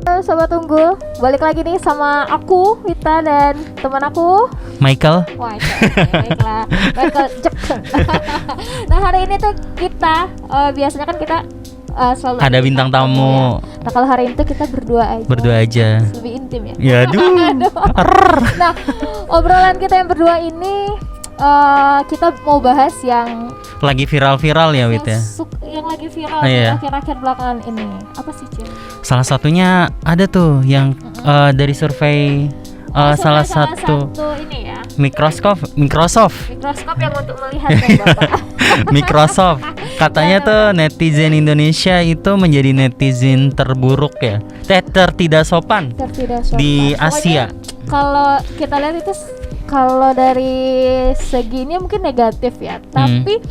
Sobat Unggul, balik lagi nih sama aku Wita dan teman aku Michael. Wah, baiklah, Michael Jackson. Nah, hari ini tuh kita biasanya kan kita selalu Ada bintang tamu. ya. Nah, kalau hari ini tuh kita berdua aja. Lebih intim ya. Ya aduh. Nah, obrolan kita yang berdua ini kita mau bahas yang Lagi viral-viral ya Wit ya. yang lagi viral Iya. akhir-akhir belakangan ini. Apa sih, Cil? Salah satunya ada tuh yang dari survei salah satu ini ya. Microsoft Mikroskop yang untuk melihat ya, Bapak. Microsoft katanya tuh netizen Indonesia itu menjadi netizen terburuk ya, tidak sopan Tertidak sopan. di Pokoknya, Asia. kalau kita lihat itu kalau dari segi ini mungkin negatif ya, tapi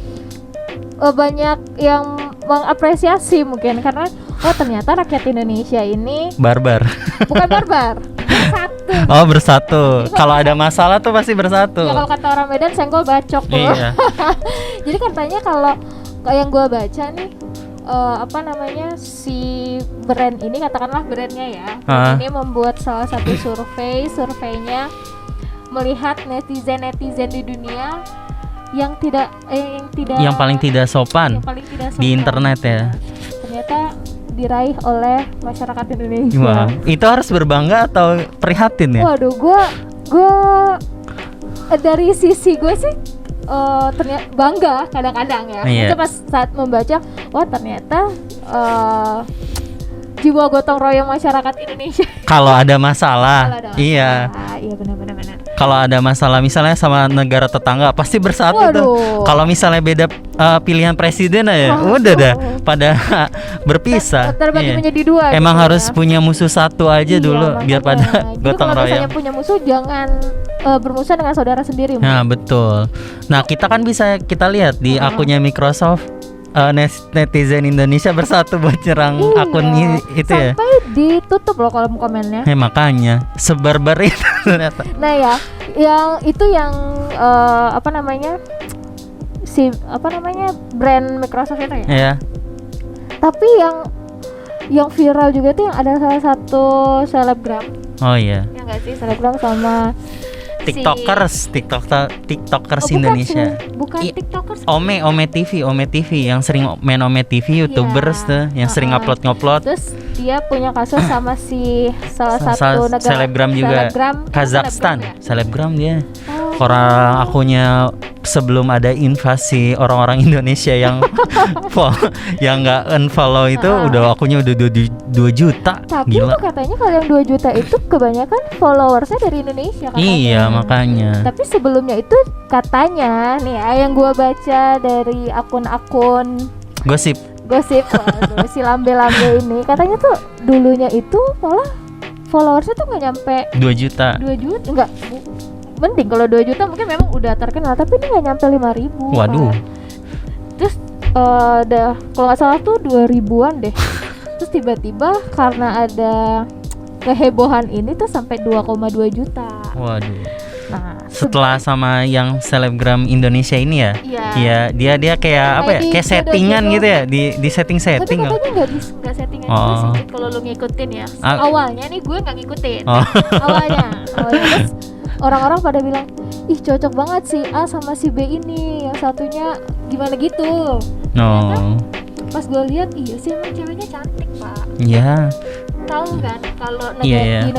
banyak yang mengapresiasi mungkin karena ternyata rakyat Indonesia ini Barbar. bukan barbar, bersatu. Oh bersatu. Kalau ada masalah tuh pasti bersatu. Ya kalau kata orang Medan senggol bacok loh. Iya. Jadi katanya kalau yang gua baca nih apa namanya si brand ini, katakanlah brandnya ya, ini membuat salah satu surveinya melihat netizen di dunia yang paling tidak sopan di internet ya. Ternyata diraih oleh masyarakat Indonesia. Wah, itu harus berbangga atau prihatin ya? Waduh, gue dari sisi gue sih ternyata bangga kadang-kadang ya. Iya. Itu pas saat membaca, wah ternyata jiwa gotong royong masyarakat Indonesia. Kalau ada masalah, iya. Iya benar. Kalau ada masalah misalnya sama negara tetangga pasti bersatu tuh. Kalau misalnya beda pilihan presiden ya, udah dah pada berpisah. Terbagi menjadi dua. Emang gitu harus ya. punya musuh satu aja dulu makanya. biar pada Jadi gotong kalau misalnya royong. punya musuh jangan bermusuhan dengan saudara sendiri. Nah betul. Nah kita kan bisa kita lihat di akunnya Microsoft. Netizen Indonesia bersatu buat nyerang akun itu ya. Sampai ditutup loh kolom komennya. Makanya sebarbar itu ternyata. Nah ya, yang itu yang brand Microsoft itu ya. Iya. Tapi yang viral juga tuh yang ada salah satu selebgram. Oh iya. Ya nggak sih, selebgram sama TikTokers Indonesia. Bukan TikTokers. Ome TV yang sering main Ome TV, YouTubers tuh yang sering ngupload. Terus dia punya kasus sama si salah satu negara selebgram juga. Kazakhstan. Selebgram dia. Orang akunnya sebelum ada invasi orang-orang Indonesia yang yang nggak unfollow itu udah akunnya udah 2 juta. Tapi gila. itu katanya kalau yang 2 juta itu kebanyakan followersnya dari Indonesia katanya. Iya makanya. Tapi sebelumnya itu katanya nih yang gua baca dari akun-akun Gosip. waduh, si lambe-lambe ini katanya tuh dulunya itu malah followersnya tuh nggak nyampe 2 juta. 2 juta enggak. Mending kalau 2 juta mungkin memang udah terkenal, tapi ini nggak nyampe 5.000. Waduh. Terus kalau nggak salah tuh 2.000-an deh. Terus tiba-tiba karena ada kehebohan ini tuh sampai 2,2 juta. Waduh. Nah, Setelah sama yang selebgram Indonesia ini ya. iya. Dia kayak apa ya? Kayak settingan gitu ya, di setting. Tapi katanya nggak settingan gitu sih kalau lu ngikutin ya. Awalnya nih gue nggak ngikutin. Awalnya terus orang-orang pada bilang, ih cocok banget si A sama si B ini, yang satunya gimana gitu. Ternyata pas gue lihat, iya sih emang ceweknya cantik pak. Iya. Tahu kan kalau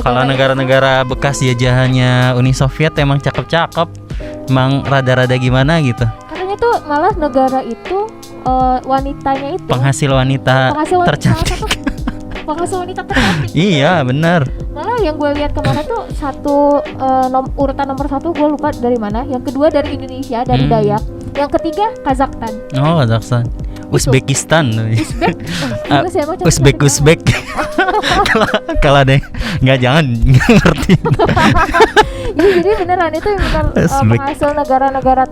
Kalau negara-negara bekas jajahannya Uni Soviet emang cakep-cakep, emang rada-rada gimana gitu. Katanya tuh malah negara itu wanitanya itu penghasil wanita tercantik. Penghasil wanita tercantik. Iya benar. Malah yang gue lihat kemarin tuh urutan nomor 1 gue lupa dari mana, yang kedua dari Indonesia, dari Dayak, yang ketiga Kazakhstan. Oh Kazakhstan. Uzbekistan. Uzbek. Kalau ada nggak jangan ngerti. Jadi beneran itu benar penghasil negara-negara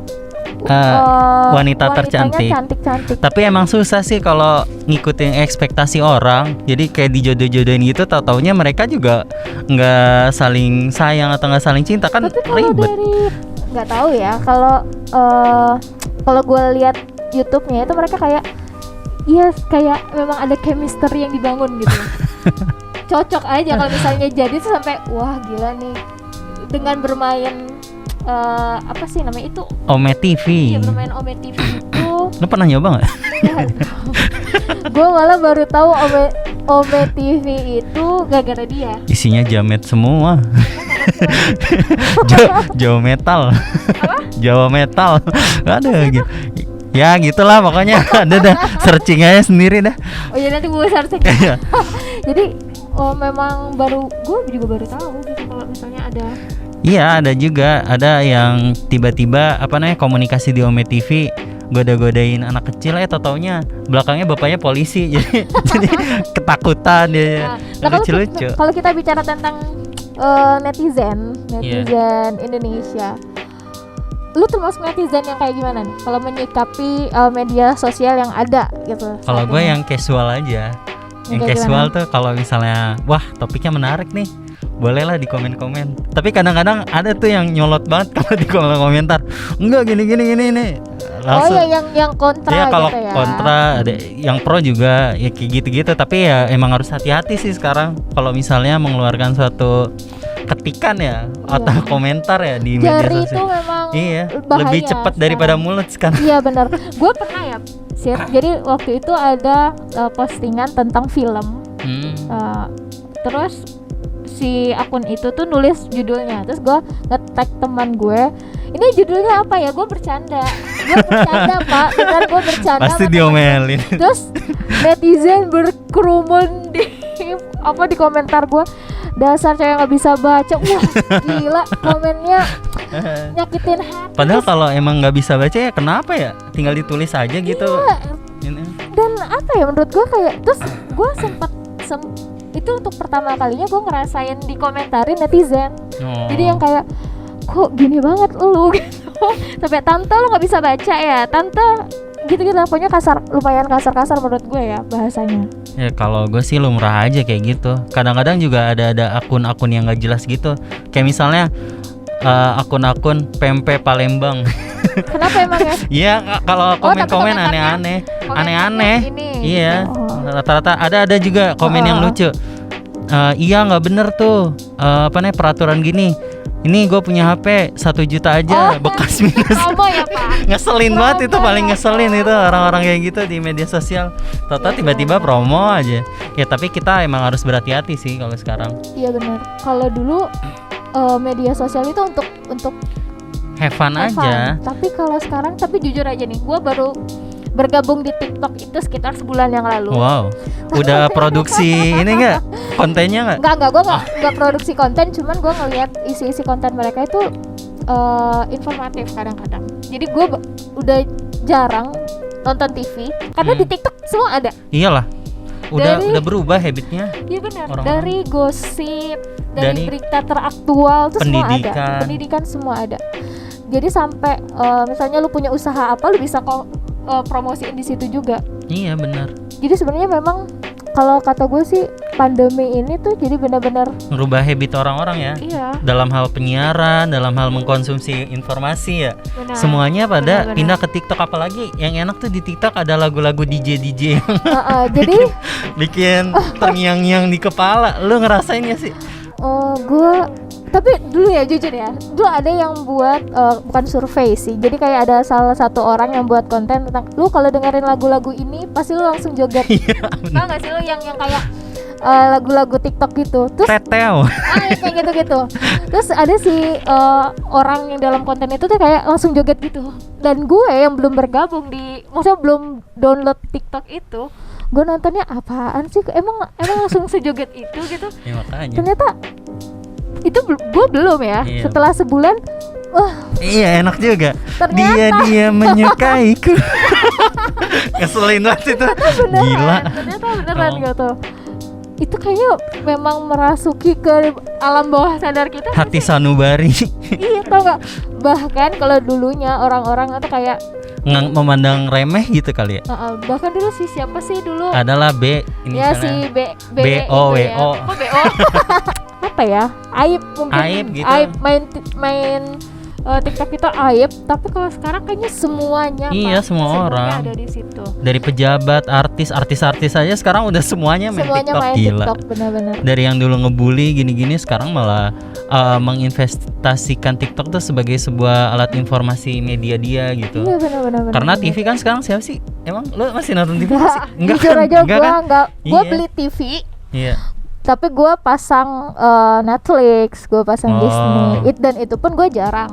wanita tercantik. Cantik-cantik. Tapi emang susah sih kalau ngikutin ekspektasi orang. Jadi kayak dijodoh-jodohin gitu, tau-taunya mereka juga nggak saling sayang atau nggak saling cinta kan. Tapi kalau ribet. nggak tahu ya, kalau gue lihat YouTube-nya itu mereka kayak memang ada chemistry yang dibangun gitu. cocok aja kalau misalnya jadi tuh sampai wah gila nih dengan bermain apa sih namanya itu? Ome TV. Iya, bermain Ome TV itu. Lu pernah nyoba nggak? Gue malah baru tahu Ome TV itu gara-gara dia. Isinya jamet semua. Jawa metal. Apa? Jawa metal. Ada gitu. Ya gitulah pokoknya. Ada dah, searching aja sendiri dah. Oh iya, nanti gue searching. Jadi memang gue juga baru tahu gitu kalau misalnya ada. Iya, ada juga, ada yang tiba-tiba komunikasi di Ome TV goda-godain anak kecil, tau-taunya belakangnya bapaknya polisi. jadi ketakutan dia. Nah, lucu-lucu. Kalau kita bicara tentang netizen Indonesia, lu termasuk netizen yang kayak gimana nih kalau menyikapi media sosial yang ada gitu? Kalau gue yang casual aja. Yang casual tuh kalau misalnya wah topiknya menarik nih, bolehlah di komen-komen. Tapi kadang-kadang ada tuh yang nyolot banget kalau di komentar. Enggak gini langsung. Oh ya, yang kontra ya, kalau gitu ya. Kontra ada, yang pro juga ya kayak gitu-gitu. Tapi ya emang harus hati-hati sih sekarang kalau misalnya mengeluarkan suatu ketikan ya atau komentar ya di media Jari sosial. itu memang bahaya, lebih cepat daripada mulut sekarang. Iya benar. Gue pernah ya, Sir. Jadi waktu itu ada postingan tentang film. Terus si akun itu tuh nulis judulnya, terus gue nge-tag teman gue, ini judulnya apa ya, gue bercanda Pak, benar gue bercanda. Pasti diomelin. Terus netizen berkerumun di komentar gue, dasar cewek nggak bisa baca. Wah gila, komennya nyakitin hati. Padahal kalau emang nggak bisa baca ya kenapa ya, tinggal ditulis aja gitu. Iya. Dan apa ya, menurut gue kayak, terus gue itu untuk pertama kalinya gue ngerasain dikomentarin netizen. Jadi yang kayak kok gini banget lu gitu. Sampai tante lu nggak bisa baca ya, tante gitu-gitu. Pokoknya lumayan kasar menurut gue ya bahasanya. Ya kalau gue sih lumrah aja kayak gitu. Kadang-kadang juga ada akun-akun yang nggak jelas gitu. Kayak misalnya akun-akun PMP Palembang. Kenapa emang ya? Iya, kalau komen-komen aneh-aneh. Iya. Rata-rata ada juga komen yang lucu. Iya nggak bener tuh. Peraturan gini. Ini gue punya HP 1 juta aja, bekas minus. Promo ya Pak. Ngeselin banget itu, paling ngeselin itu orang-orang kayak gitu di media sosial. Tiba-tiba promo aja. Ya tapi kita emang harus berhati-hati sih kalau sekarang. Iya benar. Kalau dulu media sosial itu untuk have fun aja. Tapi kalau sekarang, tapi jujur aja nih, gue baru bergabung di TikTok itu sekitar sebulan yang lalu. Wow, udah produksi ini nggak? Kontennya nggak? Nggak, gue nggak produksi konten, cuman gue ngeliat isi konten mereka itu informatif kadang-kadang. Jadi gue udah jarang nonton TV karena di TikTok semua ada. Iyalah, udah berubah habitnya. Iya benar. Dari gosip, dari berita teraktual, tuh semua ada. Pendidikan semua ada. Jadi sampai misalnya lu punya usaha apa, lu bisa promosiin di situ juga. Iya benar. Jadi sebenarnya memang kalau kata gue sih pandemi ini tuh jadi benar-benar ngerubah habit orang-orang ya. Iya. Dalam hal penyiaran, dalam hal mengkonsumsi informasi ya. Benar. Semuanya pada pindah ke TikTok, apalagi yang enak tuh di TikTok ada lagu-lagu DJ. Jadi bikin terngiang-ngiang di kepala. Lu ngerasain gak sih? Tapi dulu ya jujur ya, dulu ada yang buat bukan survei sih, jadi kayak ada salah satu orang yang buat konten tentang lu kalau dengerin lagu-lagu ini pasti lu langsung joget. Tau gak sih lu yang kayak lagu-lagu TikTok gitu, terus Teteo. Kayak gitu-gitu. Terus ada si orang yang dalam konten itu tuh kayak langsung joget gitu. Dan gue yang belum bergabung maksudnya belum download TikTok itu, gue nontonnya apaan sih? Emang langsung sejoget itu gitu. Ya makanya. Ternyata itu gue belum ya. Iya. Setelah sebulan, iya enak juga. Ternyata dia menyukaiku. Ngeselin banget itu. Gila. Ternyata beneran gitu. Itu kayaknya memang merasuki ke alam bawah sadar kita. Hati sanubari. Iya, tau gak? Bahkan kalau dulunya orang-orang itu kayak memandang remeh gitu kali ya. Bahkan dulu siapa sih dulu? Adalah B ini ya si B O W O. Apa ya? Aib mungkin. Aib gitu. Aib main TikTok itu aib, tapi kalau sekarang kayaknya semuanya Iya, Pak, semua semuanya orang. ada di situ. Dari pejabat, artis aja sekarang udah semuanya main Semuanya TikTok, main gila. TikTok, benar-benar. Dari yang dulu ngebully gini-gini sekarang malah menginvestasikan TikTok tuh sebagai sebuah alat informasi media dia gitu. Iya benar-benar. Karena TV kan sekarang siapa sih? Emang lo masih nonton TV? Enggak, Enggak jujur kan? aja Enggak gue kan? enggak. Gue Iya. beli TV, Iya. tapi gue pasang Netflix, gue pasang Oh. Disney. Dan itu pun gue jarang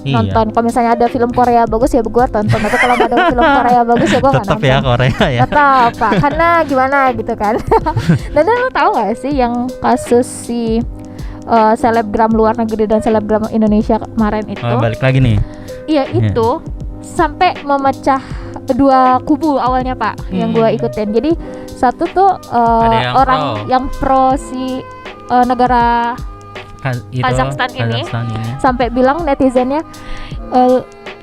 Iya. nonton. Kalau misalnya ada film Korea bagus ya gue tonton. Tapi kalau nggak ada film Korea bagus ya gue nggak Tetap nonton. ya Korea ya. Tetap Pak, karena gimana gitu kan. Dan lo tahu nggak sih yang kasus si selebgram luar negeri dan selebgram Indonesia kemarin itu? Balik lagi nih. Iya itu sampai memecah dua kubu awalnya Pak, yang gue ikutin. Jadi satu tuh Ada yang orang pro. yang pro si negara Kazakhstan ini. Sampai bilang netizennya,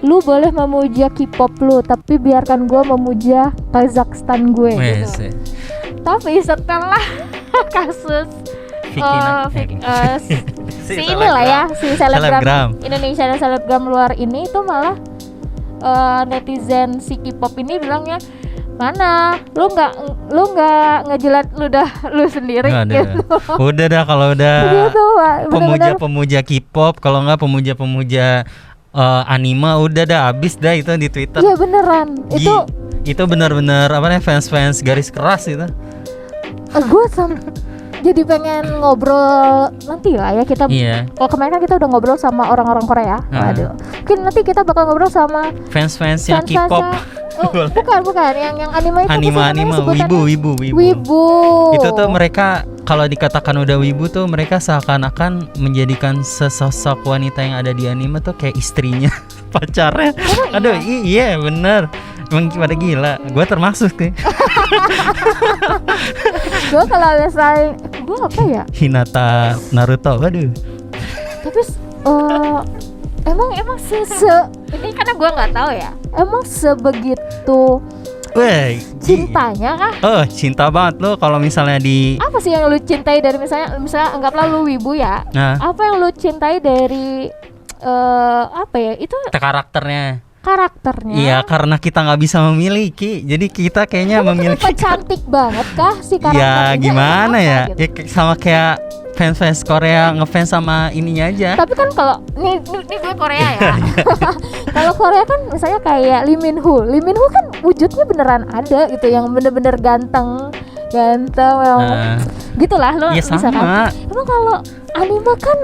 lu boleh memuja K-pop lu, tapi biarkan gue memuja Kazakhstan gue. Gitu. Tapi setelah kasus si inilah ya, si selebgram Indonesia dan selebgram luar ini itu malah netizen si K-pop ini bilangnya, mana lu nggak ngejilat ludah lu sendiri gitu. Udah dah kalau udah gitu, Pak. pemuja K-pop, kalau nggak pemuja anime, udah dah habis dah itu di Twitter. Iya beneran. Itu benar-benar apa nih, fans garis keras itu. Gue jadi pengen ngobrol nanti lah ya kita. Iya. Kalau kemarin kan kita udah ngobrol sama orang-orang Korea. Waduh. Mungkin nanti kita bakal ngobrol sama fans-fansnya K-pop. Bukan yang anime itu. Anime wibu. Itu tuh mereka kalau dikatakan udah wibu tuh mereka seakan-akan menjadikan sesosok wanita yang ada di anime tuh kayak istrinya, pacarnya. Aduh, iya bener. Emang pada gila. Gue termasuk nih. Gue kalau misalnya gue apa ya? Hinata Naruto. Waduh. Tapi emang ini karena gue nggak tahu ya. Emang sebegitu cintanya kah? Cinta banget lo kalau misalnya di apa sih yang lu cintai dari misalnya anggaplah lu wibu ya. Nah. Apa yang lu cintai dari apa ya? Itu karakternya. Iya, karena kita nggak bisa memiliki, jadi kita kayaknya memiliki. Cantik banget kah si karakter? Ya gimana ya? Gitu? Ya sama kayak fans Korea ngefans sama ininya aja. Tapi kan kalau ini gue Korea ya. Kalau Korea kan misalnya kayak Lee Min Ho kan wujudnya beneran ada gitu, yang bener-bener ganteng gitulah lo ya bisa sama. kan. Emang kalau anime kan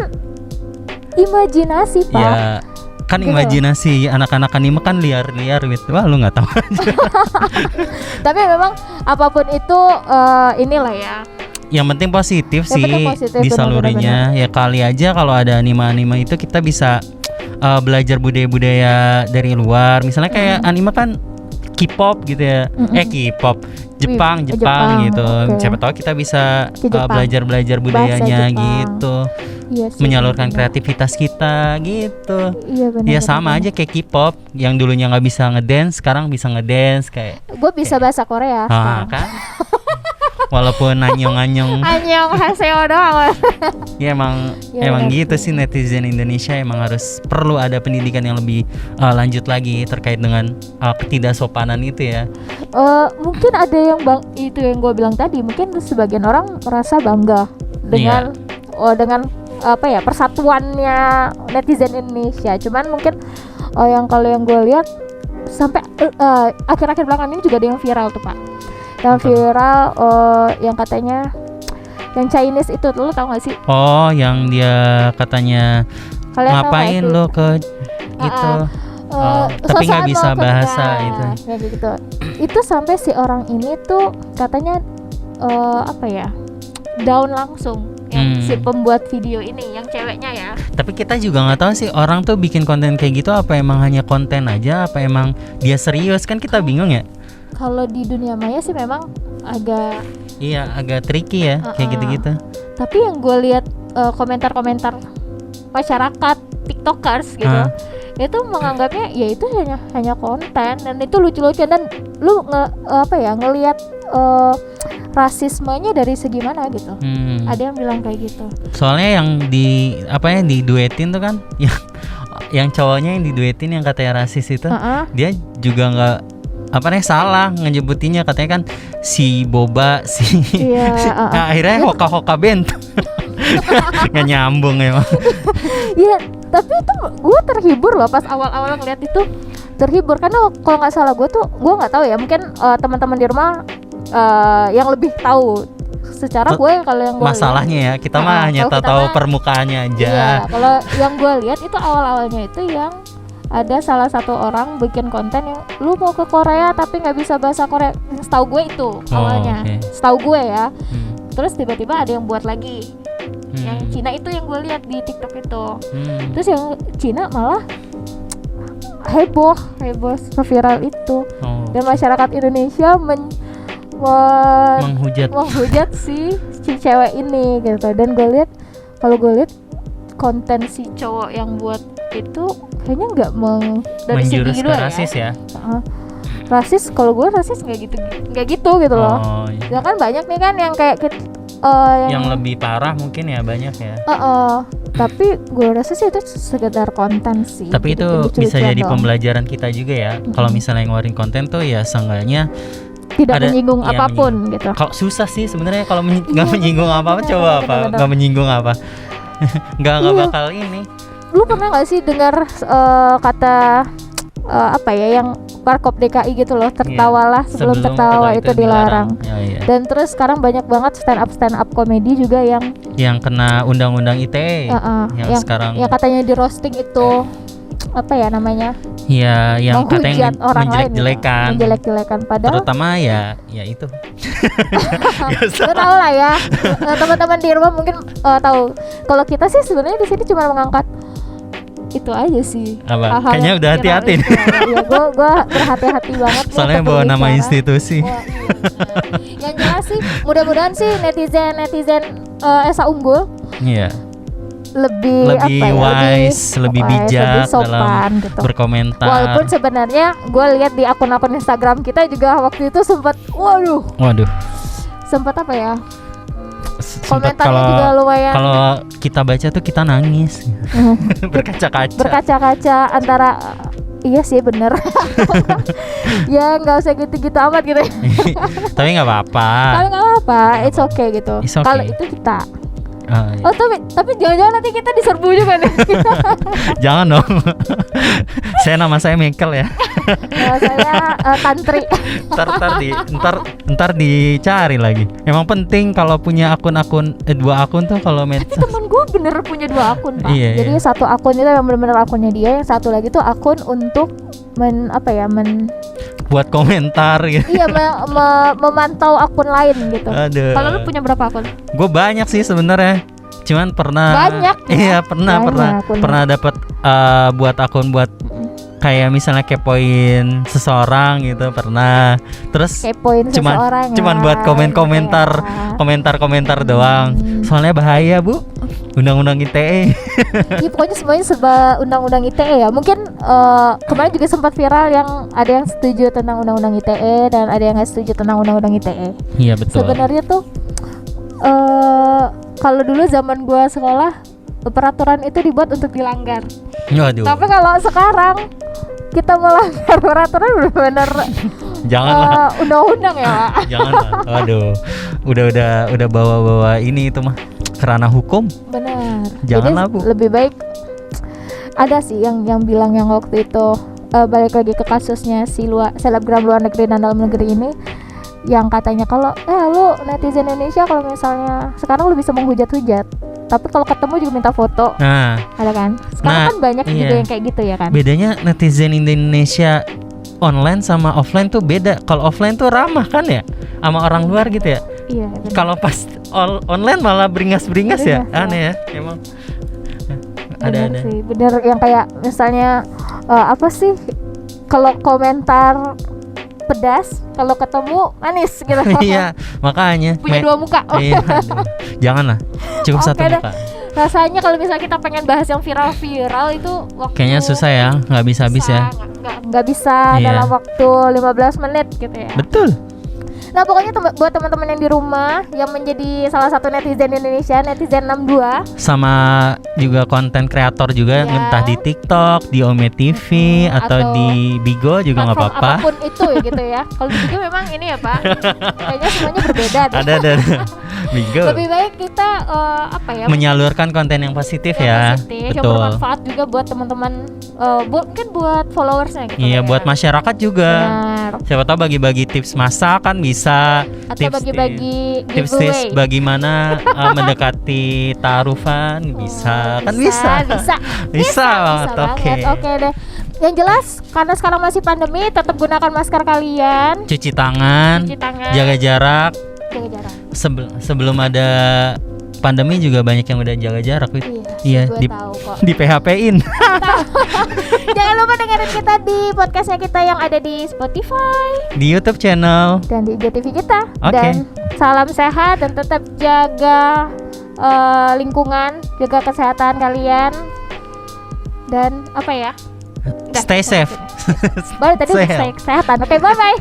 imajinasi Pak. Ya kan gitu. Imajinasi anak-anak anime kan liar-liar gitu. Wah lu nggak tahu aja. Tapi memang apapun itu inilah ya. Yang penting positif sih disalurinya. Ya kali aja kalau ada anime itu kita bisa belajar budaya-budaya dari luar. Misalnya kayak anime kan K-pop gitu ya. K-pop Jepang gitu. Okay. Siapa tahu kita bisa belajar budayanya gitu. Iya sih, menyalurkan kreativitas kita gitu. Iya benar. Ya sama aja kayak K-pop yang dulunya nggak bisa ngedance, sekarang bisa ngedance kayak. Gue bisa bahasa Korea. Kan? Walaupun anyong haseo doang. Ya emang gitu sih, netizen Indonesia emang harus perlu ada pendidikan yang lebih lanjut lagi terkait dengan ketidaksopanan itu ya. Mungkin ada yang itu yang gue bilang tadi, mungkin sebagian orang merasa bangga dengan dengan apa ya, persatuannya netizen Indonesia. Cuman mungkin kalau yang gue lihat sampai akhir-akhir belakangan ini juga ada yang viral tuh Pak. Yang viral yang katanya yang Chinese itu, lo tau gak sih? Oh, yang dia katanya ngapain lo ke gitu. Tapi nggak bisa bahasa itu. Ya gitu. Itu sampai si orang ini tuh katanya apa ya, down langsung. Yang si pembuat video ini, yang ceweknya ya. Tapi kita juga nggak tahu sih orang tuh bikin konten kayak gitu apa emang hanya konten aja, apa emang dia serius, kan kita bingung ya. Kalau di dunia maya sih memang agak tricky ya, kayak gitu-gitu. Tapi yang gue lihat komentar-komentar masyarakat TikTokers gitu, itu menganggapnya ya itu hanya konten, dan itu lucu-lucuan, dan lu ngelihat rasismenya dari segi mana gitu. Ada yang bilang kayak gitu. Soalnya yang diduetin tuh kan yang yang cowoknya yang diduetin yang katanya rasis itu, dia juga nggak apa nih salah ngejebutinnya, katanya kan si Boba akhirnya Hoka Bento. Nggak nyambung emang. Iya, tapi itu gue terhibur loh pas awal-awal ngeliat itu, terhibur karena kalau nggak salah gue nggak tahu ya, mungkin teman-teman di rumah yang lebih tahu. Secara gue kalau yang gue masalahnya liat, ya kita mah hanya tahu permukaannya aja. Iya, kalau yang gue lihat itu awal-awalnya itu yang ada salah satu orang bikin konten yang lu mau ke Korea tapi nggak bisa bahasa Korea. Setahu gue itu awalnya, setahu gue ya. Terus tiba-tiba ada yang buat lagi. Yang Cina itu yang gue lihat di TikTok itu. Terus yang Cina malah heboh viral itu. Dan masyarakat Indonesia menghujat si cewek ini gitu. Dan kalau gue lihat konten si cowok yang buat itu kayaknya nggak dari menjurus segi ke rasis ya. Rasis, kalau gue rasis nggak gitu loh. Ya kan banyak nih kan yang kayak yang lebih parah mungkin ya, banyak ya. Tapi gue rasa sih itu sekedar konten sih. Tapi itu bisa jadi pembelajaran kita juga ya. Kalau misalnya ngeluarin konten tuh ya seenggaknya tidak menyinggung apapun gitu. Kalau susah sih sebenarnya kalau nggak menyinggung apa-apa, coba apa nggak menyinggung apa. nggak bakal ini. Lu pernah nggak sih dengar kata apa ya yang Warkop DKI gitu loh, tertawalah sebelum tertawa itu dilarang. Dan terus sekarang banyak banget stand up komedi juga yang kena undang-undang ITE yang sekarang yang katanya di roasting itu apa ya namanya? Iya, yang katanya menjelek-jelekan. Padahal terutama ya itu. Gue tahu lah ya. Teman-teman di rumah mungkin tahu. Kalau kita sih sebenarnya di sini cuma mengangkat itu aja sih. Kayaknya udah hati-hati. Iya, gue berhati-hati banget. Soalnya bawa nama institusi. Yang jelas sih, mudah-mudahan sih netizen Esa Unggul. Iya. Lebih wise, lebih bijak lebih sopan, dalam gitu. Berkomentar. Walaupun sebenarnya gue lihat di akun-akun Instagram kita juga waktu itu sempat, waduh. Sempat apa ya? Komentarnya juga lumayan. Kalau kita baca tuh kita nangis. Berkaca-kaca antara iya sih bener. Ya nggak usah gitu-gitu amat gitu. Tapi nggak apa-apa. It's okay gitu. Kalau itu kita. Iya. Oh tapi jangan-jangan nanti kita diserbu juga nih. Jangan dong. Nama saya Michael ya. Saya Tantri. Ntar dicari lagi. Emang penting kalau punya akun-akun 2 akun tuh kalau Tapi temen gue bener punya 2 akun Pak. Iya, jadi satu akun itu yang bener-bener akunnya dia, yang satu lagi tuh akun untuk buat komentar gitu. Iya, memantau akun lain gitu. Aduh. Kalau lu punya berapa akun? Gue banyak sih sebenarnya. Cuman pernah. Banyak. Iya, pernah dapat buat akun buat kayak misalnya kepoin seseorang gitu, pernah. Terus cuman buat komentar doang. Soalnya bahaya, Bu. Undang-undang ITE. Iya, pokoknya semuanya serba undang-undang ITE ya. Mungkin kemarin juga sempat viral yang ada yang setuju tentang undang-undang ITE dan ada yang nggak setuju tentang undang-undang ITE. Iya, betul. Sebenarnya tuh kalau dulu zaman gua sekolah, peraturan itu dibuat untuk dilanggar. Waduh. Tapi kalau sekarang kita melanggar peraturan benar-benar janganlah undang-undang ya, Pak. Janganlah. Waduh. Udah bawa ini itu mah kerana hukum. Benar. Janganlah, jadi, Bu. Lebih baik ada sih yang bilang yang waktu itu balik lagi ke kasusnya si selebgram luar negeri dan dalam negeri ini, yang katanya kalau lu netizen Indonesia kalau misalnya sekarang lu bisa menghujat-hujat, tapi kalau ketemu juga minta foto. Nah, ada kan? Sekarang kan banyak juga yang kayak gitu ya kan. Bedanya netizen Indonesia online sama offline tuh beda. Kalau offline tuh ramah kan ya sama orang luar gitu ya. Iya. Kalau pas online malah beringas-beringas ya. Aneh ya, emang. Ada sih, bener yang kayak misalnya apa sih, kalau komentar pedas, kalau ketemu manis gitu. Iya, makanya punya 2 muka. Iya, janganlah, cukup satu muka. Rasanya kalau misalnya kita pengen bahas yang viral itu kayaknya susah ya, nggak bisa habis ya. Nggak bisa dalam waktu 15 menit gitu ya. Betul. Nah pokoknya buat teman-teman yang di rumah yang menjadi salah satu netizen Indonesia, netizen 62, sama juga konten kreator juga, entah di TikTok, di Ome TV atau di Bigo juga nggak apa-apa. Apapun itu ya gitu ya. Kalau di Bigo memang ini ya Pak, kayaknya semuanya berbeda deh. Ada Bigo. Lebih baik kita menyalurkan konten yang positif ya. Positif, yang betul. bermanfaat juga buat teman-teman, mungkin buat followersnya gitu. Iya, buat masyarakat juga. Benar. Siapa tahu bagi-bagi tips masak kan bisa. Atau bagi-bagi tips giveaway. bagaimana mendekati taarufan bisa kan bisa banget. Oke deh. Yang jelas karena sekarang masih pandemi, tetap gunakan masker kalian, cuci tangan, jaga jarak. Sebelum ada pandemi juga banyak yang udah jaga jarak. Iya, tahu kok. Di PHP-in. Jangan lupa dengerin kita di podcastnya kita yang ada di Spotify, di YouTube channel, dan di IGTV kita. Okay. Dan salam sehat dan tetap jaga lingkungan, jaga kesehatan kalian, dan apa ya? Stay safe. Baru tadi stay kesehatan. Oke, bye bye.